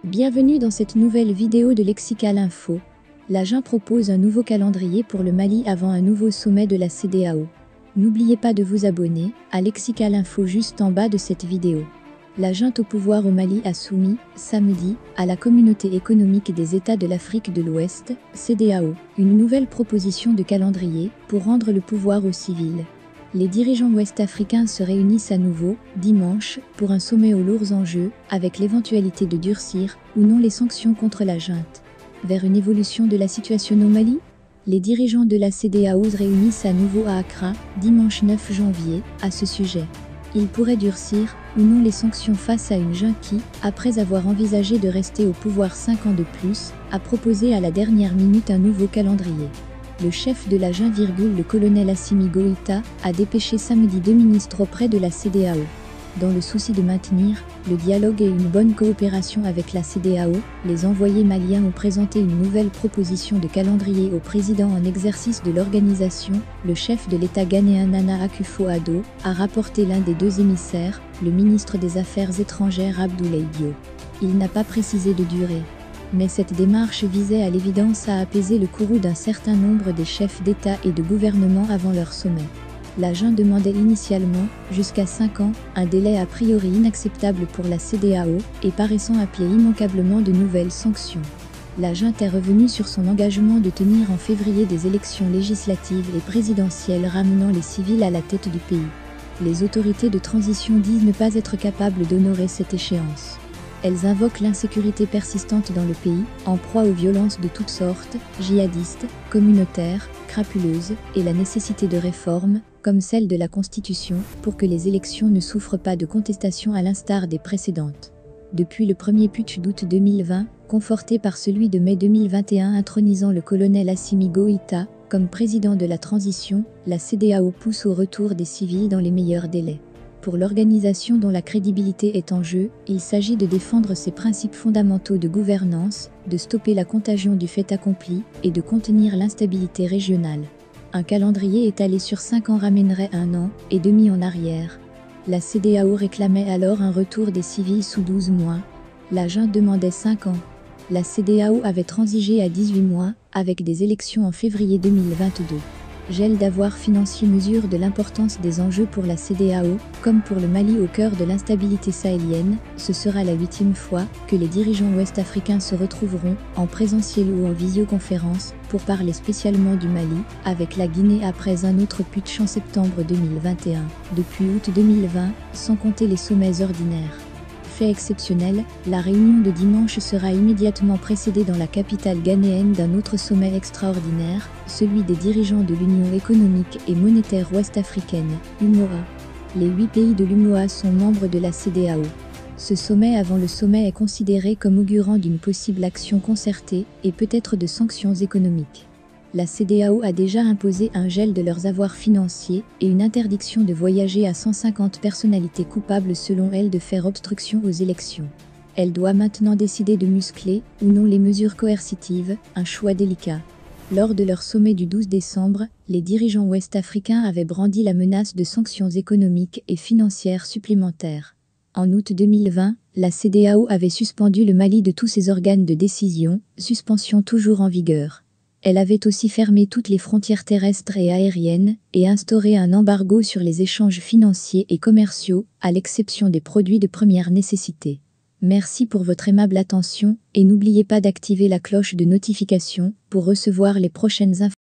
Bienvenue dans cette nouvelle vidéo de Lexical Info. La junte propose un nouveau calendrier pour le Mali avant un nouveau sommet de la CEDEAO. N'oubliez pas de vous abonner à Lexical Info juste en bas de cette vidéo. La junte au pouvoir au Mali a soumis, samedi, à la Communauté économique des États de l'Afrique de l'Ouest, CEDEAO, une nouvelle proposition de calendrier pour rendre le pouvoir aux civils. Les dirigeants ouest-africains se réunissent à nouveau, dimanche, pour un sommet aux lourds enjeux, avec l'éventualité de durcir ou non les sanctions contre la junte. Vers une évolution de la situation au Mali, les dirigeants de la CEDEAO se réunissent à nouveau à Accra, dimanche 9 janvier, à ce sujet. Ils pourraient durcir ou non les sanctions face à une junte qui, après avoir envisagé de rester au pouvoir 5 ans de plus, a proposé à la dernière minute un nouveau calendrier. Le chef de la junte, le colonel Assimi Goïta, a dépêché samedi 2 ministres auprès de la CEDEAO. Dans le souci de maintenir le dialogue et une bonne coopération avec la CEDEAO, les envoyés maliens ont présenté une nouvelle proposition de calendrier au président en exercice de l'organisation. Le chef de l'État ghanéen Nana Akufo-Addo a rapporté l'un des deux émissaires, le ministre des Affaires étrangères Abdoulaye Diop. Il n'a pas précisé de durée. Mais cette démarche visait à l'évidence à apaiser le courroux d'un certain nombre des chefs d'État et de gouvernement avant leur sommet. La junte demandait initialement, jusqu'à 5 ans, un délai a priori inacceptable pour la CEDEAO, et paraissant appeler immanquablement de nouvelles sanctions. La junte est revenue sur son engagement de tenir en février des élections législatives et présidentielles ramenant les civils à la tête du pays. Les autorités de transition disent ne pas être capables d'honorer cette échéance. Elles invoquent l'insécurité persistante dans le pays, en proie aux violences de toutes sortes, djihadistes, communautaires, crapuleuses, et la nécessité de réformes, comme celle de la Constitution, pour que les élections ne souffrent pas de contestation à l'instar des précédentes. Depuis le premier putsch d'août 2020, conforté par celui de mai 2021 intronisant le colonel Assimi Goïta comme président de la transition, la CEDEAO pousse au retour des civils dans les meilleurs délais. Pour l'organisation dont la crédibilité est en jeu, il s'agit de défendre ses principes fondamentaux de gouvernance, de stopper la contagion du fait accompli et de contenir l'instabilité régionale. Un calendrier étalé sur 5 ans ramènerait 1 an et demi en arrière. La CEDEAO réclamait alors un retour des civils sous 12 mois. La junte demandait 5 ans. La CEDEAO avait transigé à 18 mois, avec des élections en février 2022. Gel d'avoirs financiers mesure de l'importance des enjeux pour la CEDEAO, comme pour le Mali au cœur de l'instabilité sahélienne. Ce sera la 8e fois que les dirigeants ouest-africains se retrouveront, en présentiel ou en visioconférence, pour parler spécialement du Mali, avec la Guinée après un autre putsch en septembre 2021, depuis août 2020, sans compter les sommets ordinaires. Fait exceptionnel, la réunion de dimanche sera immédiatement précédée dans la capitale ghanéenne d'un autre sommet extraordinaire, celui des dirigeants de l'Union économique et monétaire ouest-africaine, UMOA. Les 8 pays de l'UMOA sont membres de la CEDEAO. Ce sommet avant le sommet est considéré comme augurant d'une possible action concertée et peut-être de sanctions économiques. La CEDEAO a déjà imposé un gel de leurs avoirs financiers et une interdiction de voyager à 150 personnalités coupables selon elle de faire obstruction aux élections. Elle doit maintenant décider de muscler ou non les mesures coercitives, un choix délicat. Lors de leur sommet du 12 décembre, les dirigeants ouest-africains avaient brandi la menace de sanctions économiques et financières supplémentaires. En août 2020, la CEDEAO avait suspendu le Mali de tous ses organes de décision, suspension toujours en vigueur. Elle avait aussi fermé toutes les frontières terrestres et aériennes, et instauré un embargo sur les échanges financiers et commerciaux, à l'exception des produits de première nécessité. Merci pour votre aimable attention, et n'oubliez pas d'activer la cloche de notification, pour recevoir les prochaines informations.